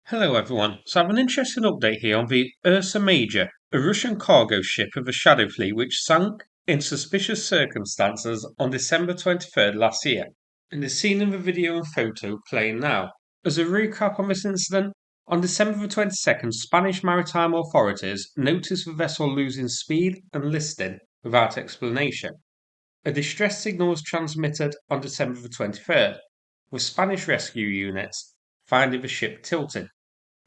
Hello everyone, so I have an interesting update here on the Ursa Major, a Russian cargo ship of the Shadow Fleet which sank in suspicious circumstances on December 23rd last year, and is seen in the video and photo playing now. As a recap on this incident, on December the 22nd, Spanish maritime authorities noticed the vessel losing speed and listing without explanation. A distress signal was transmitted on December the 23rd, with Spanish rescue units finding the ship tilting.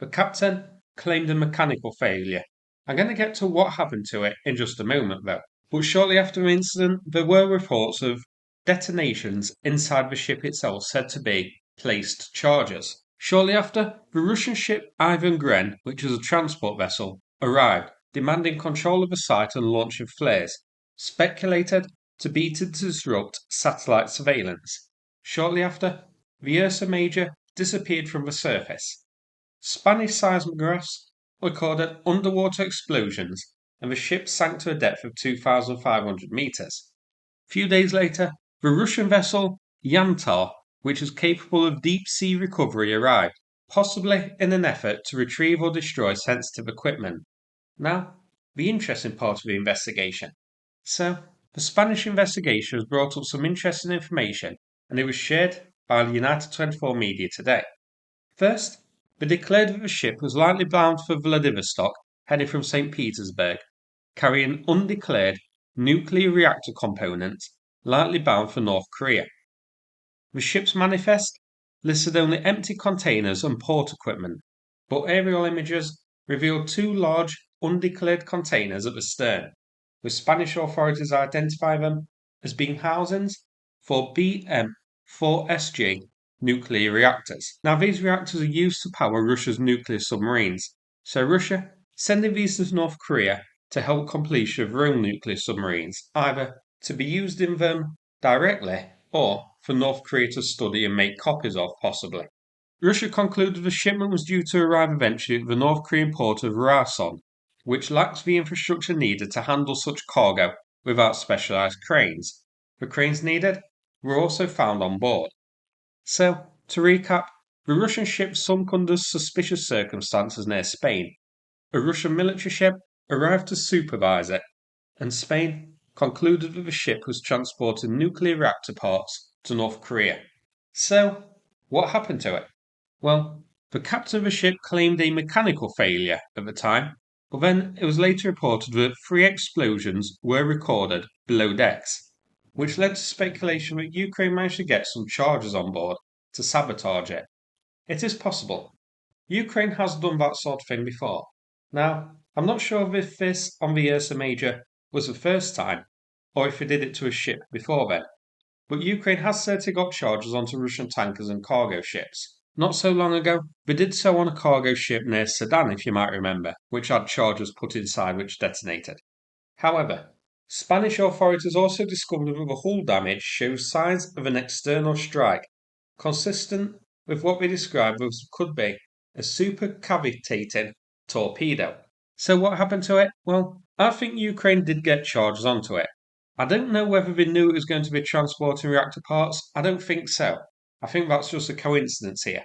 The captain claimed a mechanical failure. I'm going to get to what happened to it in just a moment though. But shortly after the incident, there were reports of detonations inside the ship itself said to be placed charges. Shortly after, the Russian ship Ivan Gren, which was a transport vessel, arrived, demanding control of the site and launching flares, speculated to be to disrupt satellite surveillance. Shortly after, the Ursa Major disappeared from the surface. Spanish seismographs recorded underwater explosions and the ship sank to a depth of 2,500 meters. A few days later, the Russian vessel Yantar, which was capable of deep sea recovery, arrived, possibly in an effort to retrieve or destroy sensitive equipment. Now, the interesting part of the investigation. So, the Spanish investigation has brought up some interesting information and it was shared by the United 24 media today. First, they declared that the ship was likely bound for Vladivostok, heading from St. Petersburg, carrying undeclared nuclear reactor components, likely bound for North Korea. The ship's manifest listed only empty containers and port equipment, but aerial images revealed two large undeclared containers at the stern, with Spanish authorities identifying them as being housings for BM-4SG nuclear reactors. Now, these reactors are used to power Russia's nuclear submarines, so Russia sending these to North Korea to help completion of their own nuclear submarines, either to be used in them directly or for North Korea to study and make copies of, possibly. Russia concluded the shipment was due to arrive eventually at the North Korean port of Rason, which lacks the infrastructure needed to handle such cargo without specialized cranes. The cranes needed were also found on board. So, to recap, the Russian ship sunk under suspicious circumstances near Spain. A Russian military ship arrived to supervise it, and Spain concluded that the ship was transporting nuclear reactor parts to North Korea. So, what happened to it? Well, the captain of the ship claimed a mechanical failure at the time, but then it was later reported that 3 explosions were recorded below decks, which led to speculation that Ukraine managed to get some charges on board to sabotage it. It is possible. Ukraine has done that sort of thing before. Now, I'm not sure if this on the Ursa Major was the first time, or if it did it to a ship before then, but Ukraine has certainly got charges onto Russian tankers and cargo ships. Not so long ago, they did so on a cargo ship near Sedan, if you might remember, which had charges put inside which detonated. However, Spanish authorities also discovered that the hull damage shows signs of an external strike, consistent with what they described as could be a supercavitating torpedo. So what happened to it? Well, I think Ukraine did get charges onto it. I don't know whether they knew it was going to be transporting reactor parts. I don't think so. I think that's just a coincidence here.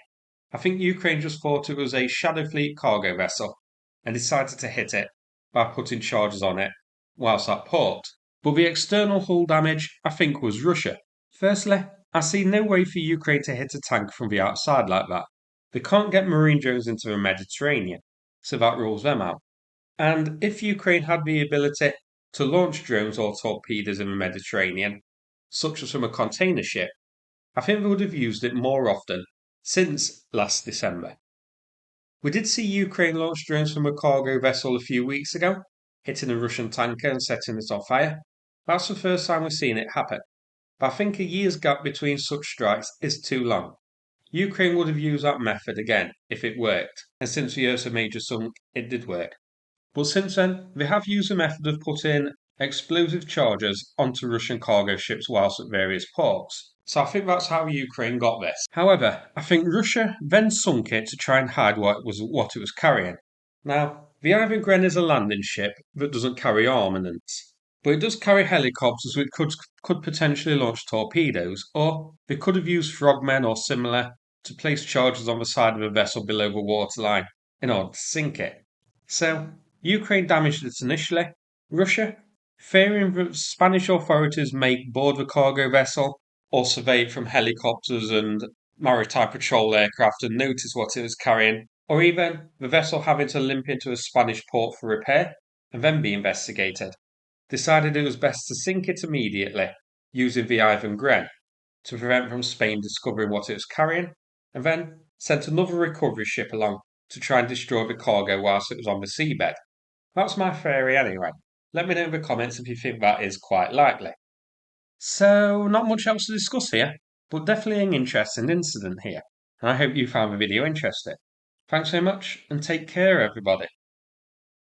I think Ukraine just thought it was a Shadow Fleet cargo vessel and decided to hit it by putting charges on it whilst at port. But the external hull damage, I think, was Russia. Firstly, I see no way for Ukraine to hit a tank from the outside like that. They can't get marine drones into the Mediterranean, so that rules them out. And if Ukraine had the ability to launch drones or torpedoes in the Mediterranean, such as from a container ship, I think they would have used it more often since last December. We did see Ukraine launch drones from a cargo vessel a few weeks ago, hitting a Russian tanker and setting it on fire. That's the first time we've seen it happen. But I think a year's gap between such strikes is too long. Ukraine would have used that method again if it worked, and since the Ursa Major sunk, it did work. But since then, they have used the method of putting explosive charges onto Russian cargo ships whilst at various ports. So I think that's how Ukraine got this. However, I think Russia then sunk it to try and hide what it was carrying. Now, the Ivan Gren is a landing ship that doesn't carry armaments, but it does carry helicopters which could potentially launch torpedoes, or they could have used frogmen or similar to place charges on the side of a vessel below the waterline in order to sink it. So, Ukraine damaged it initially. Russia, fearing that Spanish authorities may board the cargo vessel or survey it from helicopters and maritime patrol aircraft and notice what it was carrying, or even the vessel having to limp into a Spanish port for repair and then be investigated, decided it was best to sink it immediately using the Ivan Gren to prevent from Spain discovering what it was carrying, and then sent another recovery ship along to try and destroy the cargo whilst it was on the seabed. That's my theory anyway. Let me know in the comments if you think that is quite likely. So, not much else to discuss here, but definitely an interesting incident here, and I hope you found the video interesting. Thanks so much, and take care everybody.